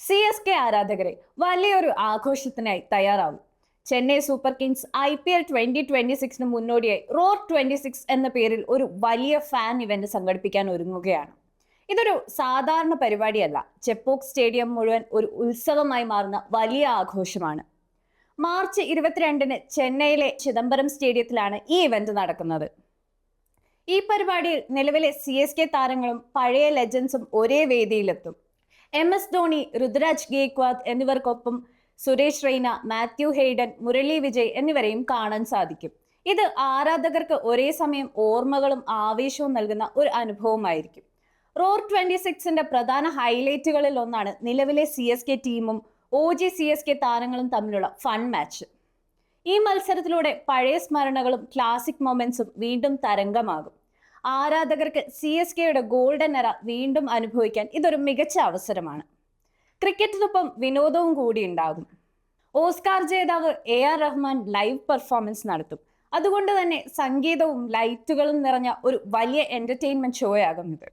CSK ആരാധകരെ വലിയൊരു ആഘോഷത്തിനായി തയ്യാറാവും. Chennai super Kings IPL 2026 മുന്നോടിയായി റോർ 26 എന്ന പേരിൽ ഒരു വലിയ ഫാൻ ഇവന്റ് സംഘടിപ്പിക്കാൻ ഒരുങ്ങുകയാണ്. ഇതൊരു സാധാരണ പരിപാടിയല്ല. ചെപ്പോക്ക് സ്റ്റേഡിയം മുഴുവൻ ഒരു ഉത്സവമായി മാറുന്ന വലിയ ആഘോഷമാണ്. മാർച്ച് 22-ന് ചെന്നൈയിലെ ചിദംബരം സ്റ്റേഡിയത്തിലാണ് ഈ ഇവന്റ് നടക്കുന്നത്. ഈ പരിപാടിയിൽ നിലവിലെ CSK താരങ്ങളും പഴയ ലെജൻസും ഒരേ വേദിയിലെത്തും. MS ധോണി, ഋതുരാജ് ഗേക്വാദ് എന്നിവർക്കൊപ്പം സുരേഷ് റെയ്ന, മാത്യു ഹെയ്ഡൻ, മുരളി വിജയ് എന്നിവരെയും കാണാൻ സാധിക്കും. ഇത് ആരാധകർക്ക് ഒരേ സമയം ഓർമ്മകളും ആവേശവും നൽകുന്ന ഒരു അനുഭവമായിരിക്കും. റോർ 26ന്റെ പ്രധാന ഹൈലൈറ്റുകളിൽ ഒന്നാണ് നിലവിലെ CSK ടീമും OG CSK താരങ്ങളും തമ്മിലുള്ള ഫൺ മാച്ച്. ഈ മത്സരത്തിലൂടെ പഴയ സ്മരണകളും ക്ലാസിക് മൊമെന്റ്സും വീണ്ടും തരംഗമാകും. ആരാധകർക്ക് CSKയുടെ ഗോൾഡൻ എറ വീണ്ടും അനുഭവിക്കാൻ ഇതൊരു മികച്ച അവസരമാണ്. ക്രിക്കറ്റിനൊപ്പം വിനോദവും കൂടി ഉണ്ടാകും. ഓസ്കാർ ജേതാവ് AR റഹ്മാൻ ലൈവ് പെർഫോമൻസ് നടത്തും. അതുകൊണ്ട് തന്നെ സംഗീതവും ലൈറ്റുകളും നിറഞ്ഞ ഒരു വലിയ എന്റർടൈൻമെന്റ് ഷോയാകും ഇത്.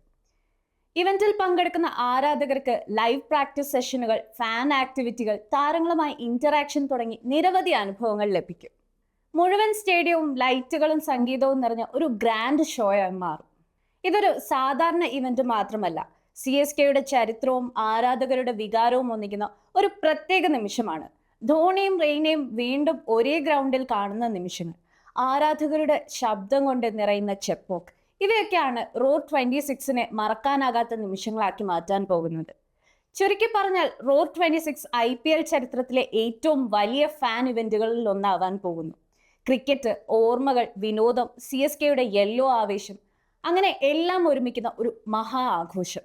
ഇവന്റിൽ പങ്കെടുക്കുന്ന ആരാധകർക്ക് ലൈവ് പ്രാക്ടീസ് സെഷനുകൾ, ഫാൻ ആക്ടിവിറ്റികൾ, താരങ്ങളുമായി ഇന്ററാക്ഷൻ തുടങ്ങി നിരവധി അനുഭവങ്ങൾ ലഭിക്കും. മുഴുവൻ സ്റ്റേഡിയവും ലൈറ്റുകളും സംഗീതവും നിറഞ്ഞ ഒരു ഗ്രാൻഡ് ഷോയായി മാറും. ഇതൊരു സാധാരണ ഇവന്റ് മാത്രമല്ല, CSKയുടെ ചരിത്രവും ആരാധകരുടെ വികാരവും ഒന്നിക്കുന്ന ഒരു പ്രത്യേക നിമിഷമാണ്. ധോണിയും റെയ്നയും വീണ്ടും ഒരേ ഗ്രൗണ്ടിൽ കാണുന്ന നിമിഷങ്ങൾ, ആരാധകരുടെ ശബ്ദം കൊണ്ട് നിറയുന്ന ചെപ്പോക്ക്, ഇവയൊക്കെയാണ് റോർ 26നെ മറക്കാനാകാത്ത നിമിഷങ്ങളാക്കി മാറ്റാൻ പോകുന്നത്. ചുരുക്കി പറഞ്ഞാൽ റോർ 26 IPL ചരിത്രത്തിലെ ഏറ്റവും വലിയ ഫാൻ ഇവന്റുകളിൽ ഒന്നാവാൻ പോകുന്നു. ക്രിക്കറ്റ്, ഓർമ്മകൾ, വിനോദം, CSKയുടെ യെല്ലോ ആവേശം, അങ്ങനെ എല്ലാം ഒരുമിക്കുന്ന ഒരു മഹാ ആഘോഷം.